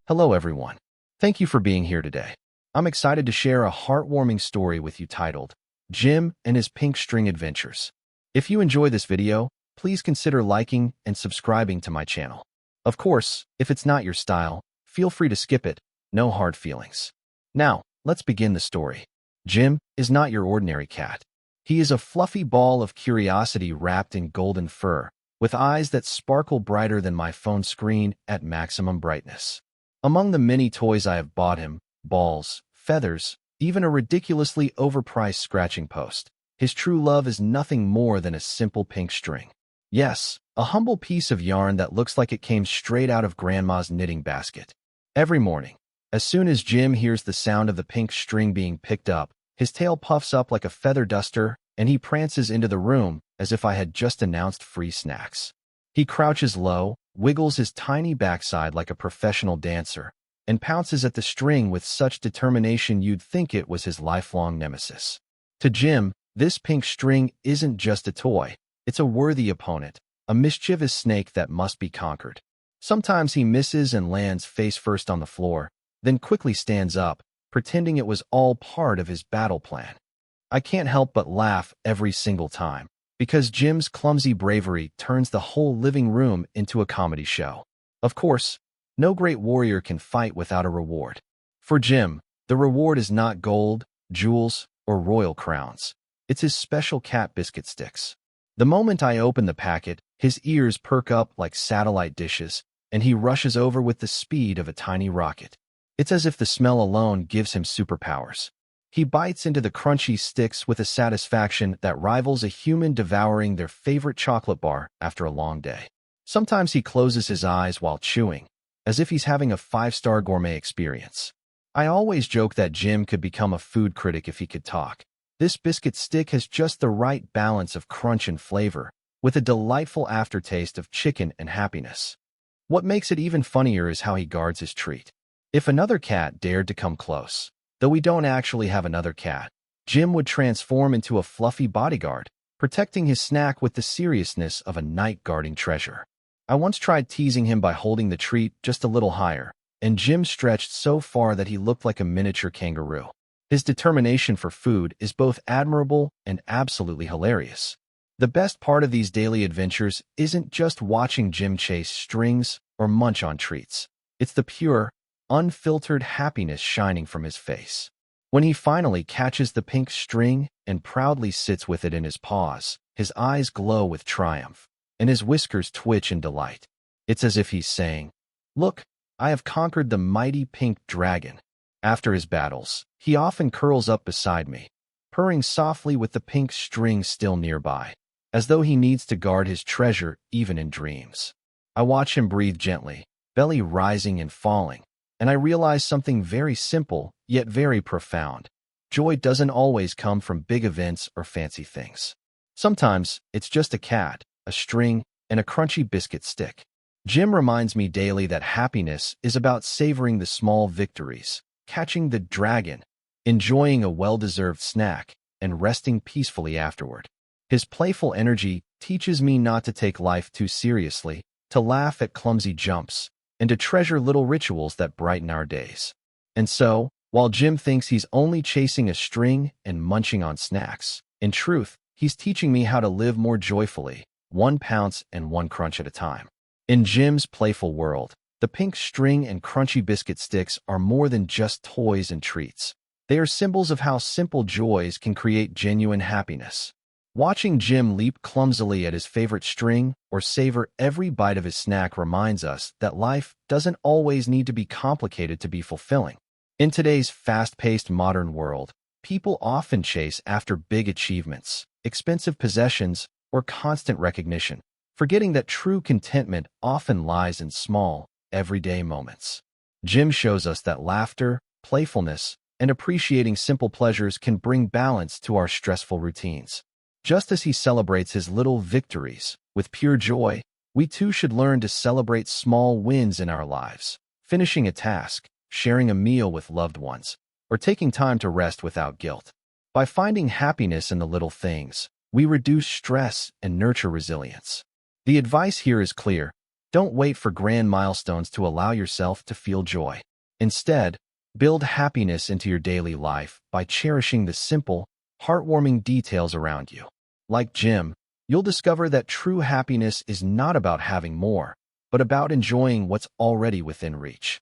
Hello, everyone. Thank you for being here today. I'm excited to share a heartwarming story with you titled, Jim and His Pink String Adventures. If you enjoy this video, please consider liking and subscribing to my channel. Of course, if it's not your style, feel free to skip it. No hard feelings. Now, let's begin the story. Jim is not your ordinary cat. He is a fluffy ball of curiosity wrapped in golden fur, with eyes that sparkle brighter than my phone screen at maximum brightness. Among the many toys I have bought him, balls, feathers, even a ridiculously overpriced scratching post, his true love is nothing more than a simple pink string. Yes, a humble piece of yarn that looks like it came straight out of Grandma's knitting basket. Every morning, as soon as Jim hears the sound of the pink string being picked up, his tail puffs up like a feather duster, and he prances into the room as if I had just announced free snacks. He crouches low, wiggles his tiny backside like a professional dancer, and pounces at the string with such determination you'd think it was his lifelong nemesis. To Jim, this pink string isn't just a toy, it's a worthy opponent, a mischievous snake that must be conquered. Sometimes he misses and lands face first on the floor, then quickly stands up, pretending it was all part of his battle plan. I can't help but laugh every single time, because Jim's clumsy bravery turns the whole living room into a comedy show. Of course, no great warrior can fight without a reward. For Jim, the reward is not gold, jewels, or royal crowns. It's his special cat biscuit sticks. The moment I open the packet, his ears perk up like satellite dishes, and he rushes over with the speed of a tiny rocket. It's as if the smell alone gives him superpowers. He bites into the crunchy sticks with a satisfaction that rivals a human devouring their favorite chocolate bar after a long day. Sometimes he closes his eyes while chewing, as if he's having a five-star gourmet experience. I always joke that Jim could become a food critic if he could talk. This biscuit stick has just the right balance of crunch and flavor, with a delightful aftertaste of chicken and happiness. What makes it even funnier is how he guards his treat. If another cat dared to come close, though we don't actually have another cat, Jim would transform into a fluffy bodyguard, protecting his snack with the seriousness of a knight guarding treasure. I once tried teasing him by holding the treat just a little higher, and Jim stretched so far that he looked like a miniature kangaroo. His determination for food is both admirable and absolutely hilarious. The best part of these daily adventures isn't just watching Jim chase strings or munch on treats. It's the pure, unfiltered happiness shining from his face. When he finally catches the pink string and proudly sits with it in his paws, his eyes glow with triumph, and his whiskers twitch in delight. It's as if he's saying, "Look, I have conquered the mighty pink dragon." After his battles, he often curls up beside me, purring softly with the pink string still nearby, as though he needs to guard his treasure even in dreams. I watch him breathe gently, belly rising and falling, and I realize something very simple, yet very profound. Joy doesn't always come from big events or fancy things. Sometimes, it's just a cat, a string, and a crunchy biscuit stick. Jim reminds me daily that happiness is about savoring the small victories, catching the dragon, enjoying a well-deserved snack, and resting peacefully afterward. His playful energy teaches me not to take life too seriously, to laugh at clumsy jumps, and to treasure little rituals that brighten our days. And so, while Jim thinks he's only chasing a string and munching on snacks, in truth, he's teaching me how to live more joyfully, one pounce and one crunch at a time. In Jim's playful world, the pink string and crunchy biscuit sticks are more than just toys and treats. They are symbols of how simple joys can create genuine happiness. Watching Jim leap clumsily at his favorite string or savor every bite of his snack reminds us that life doesn't always need to be complicated to be fulfilling. In today's fast-paced modern world, people often chase after big achievements, expensive possessions, or constant recognition, forgetting that true contentment often lies in small, everyday moments. Jim shows us that laughter, playfulness, and appreciating simple pleasures can bring balance to our stressful routines. Just as he celebrates his little victories with pure joy, we too should learn to celebrate small wins in our lives, finishing a task, sharing a meal with loved ones, or taking time to rest without guilt. By finding happiness in the little things, we reduce stress and nurture resilience. The advice here is clear. Don't wait for grand milestones to allow yourself to feel joy. Instead, build happiness into your daily life by cherishing the simple, heartwarming details around you. Like Jim, you'll discover that true happiness is not about having more, but about enjoying what's already within reach.